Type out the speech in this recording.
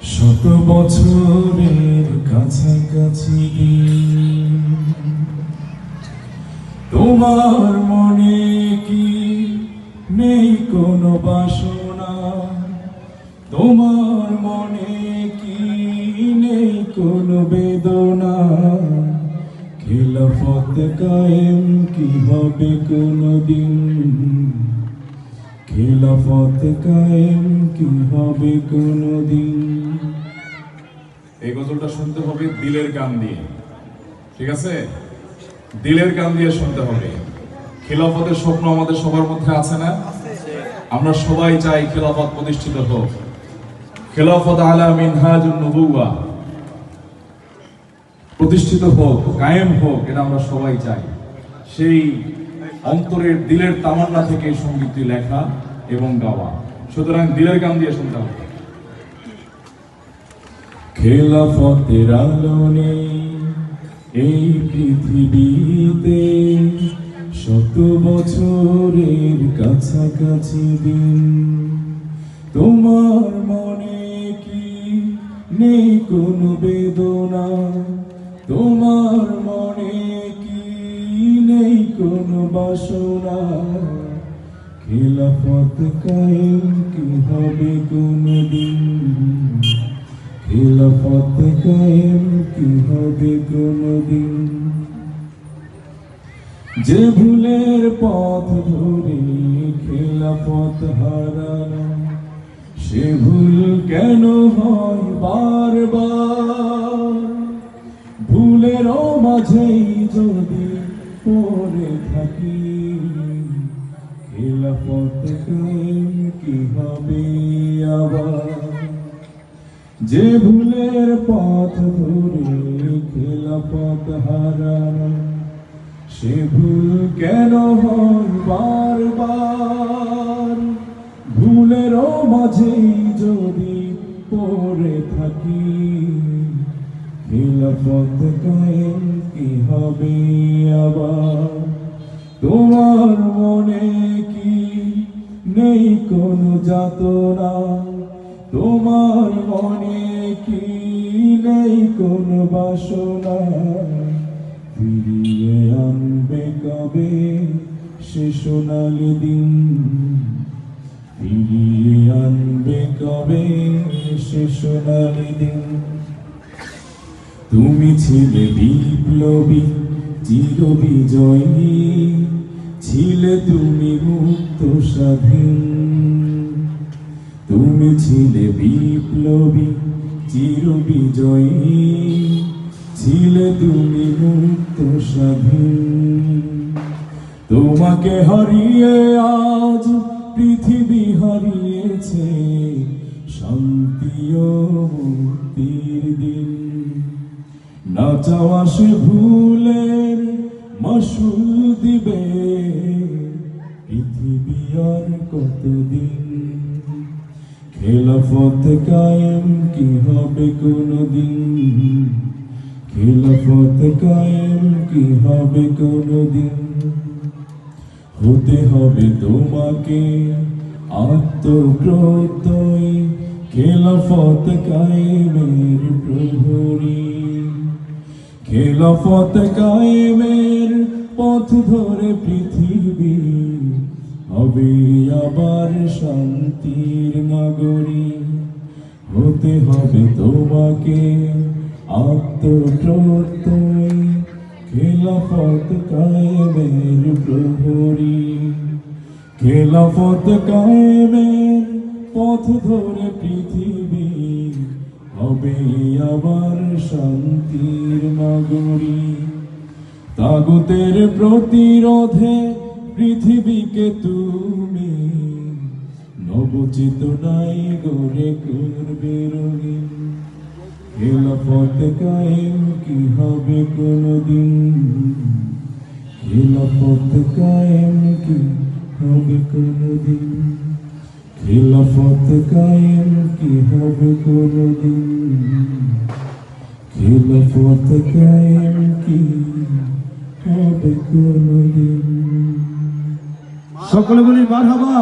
শত বছরের কাছাকাছি দিন, তোমার মনে কি নেই কোনো বাসনা? তোমার মনে কি নেই কোনো বেদনা? খিলাফত কায়েম কি হবে কোনদিন? খিলাফত কায়েম কি হবে কোনদিন? এই গজলটা শুনতে হবে দিলের গান দিয়ে, ঠিক আছে? দিলের গান দিয়ে শুনতে হবে। খিলাফতের স্বপ্ন আমাদের সবার মধ্যে আছে না? আমরা সবাই চাই খিলাফত প্রতিষ্ঠিত হোক। খিলাফত আলা মিনহাজুন নবুওয়া প্রতিষ্ঠিত হোক, কায়েম হোক, এটা আমরা সবাই চাই। সেই অন্তরের দিলের তামান্না থেকে সঙ্গীতটি লেখা এবং গাওয়া। সুতরাং দিলের গান দিয়ে শুনতে হবে। খিলাফতের আলো নেই এই পৃথিবীতে, শত বছরের কাছাকাছি দিন। তোমার মনে কি নেই কোনো বেদনা? তোমার মনে কি নেই কোনো বাসনা? খিলাফত কায়েম কি হবে কোনদিন? খিলাফত কায়েম কি হবে কোনদিন? যে ভুলের পথ ধরে খিলাফত হারানো, সে ভুল কেন হয় বারবার? ভুলেরও মাঝেই যদি পড়ে থাকি, খিলাফত কায়েম কি হবে আবার? যে ভুলের পথ ধরে খিলাফত হারানো, সে ভুল কেন হয় বারবার? ভুলেরও মাঝেই যদি পড়ে থাকি, খিলাফত কায়েম কি হবে আবার? তোমার মনে কি নেই কোনো যাতনা? তোমার মনে কি নেই কোনো বাসনা? ফিরিয়ে আনবে কবে সে সোনালি দিন? ফিরিয়ে আনবে কবে সে সোনালি দিন? তুমি ছিলে বিপ্লবী চির বিজয়ী, ছিলে তুমি মুক্ত স্বাধীন। তুমি ছিলে বিপ্লবী চির বিজয়ী, ছিলে তুমি মুক্ত স্বাধীন। তোমাকে হারিয়ে আজ পৃথিবী হারিয়েছে শান্তি ও মুক্তির দিন। না চাওয়া সে ভুলের মাসুল দিবে পৃথিবী আর কতদিন? খিলাফত কায়েম কি হবে কোনদিন? খিলাফত কায়েম কি হবে কোনদিন? হতে হবে তোমাকে আত্মপ্রত্যয়ী, খিলাফত কায়েমের প্রহরী। খিলাফত কায়েমের পথ ধরে পৃথিবী হবে আবার শান্তির নগরী। হতে হবে তোমাকে আত্মপ্রত্যয়ী, খিলাফত কায়েমের প্রহরী। খিলাফত কায়েমের পথ ধরে পৃথিবী হবে আবার শান্তির নগরী। তাগুতের প্রতিরোধে পৃথিবীকে তুমি নবচেতনায় গড়ে করবে রঙিন। খিলাফত কায়েম কি হবে কোনদিন? খিলাফত কায়েম কি হবে কোনদিন? খিলাফত কায়েম কি হবে কোনদিন? খিলাফত কায়েম কি হবে কোনদিন? সকলে বলি মারহাবা।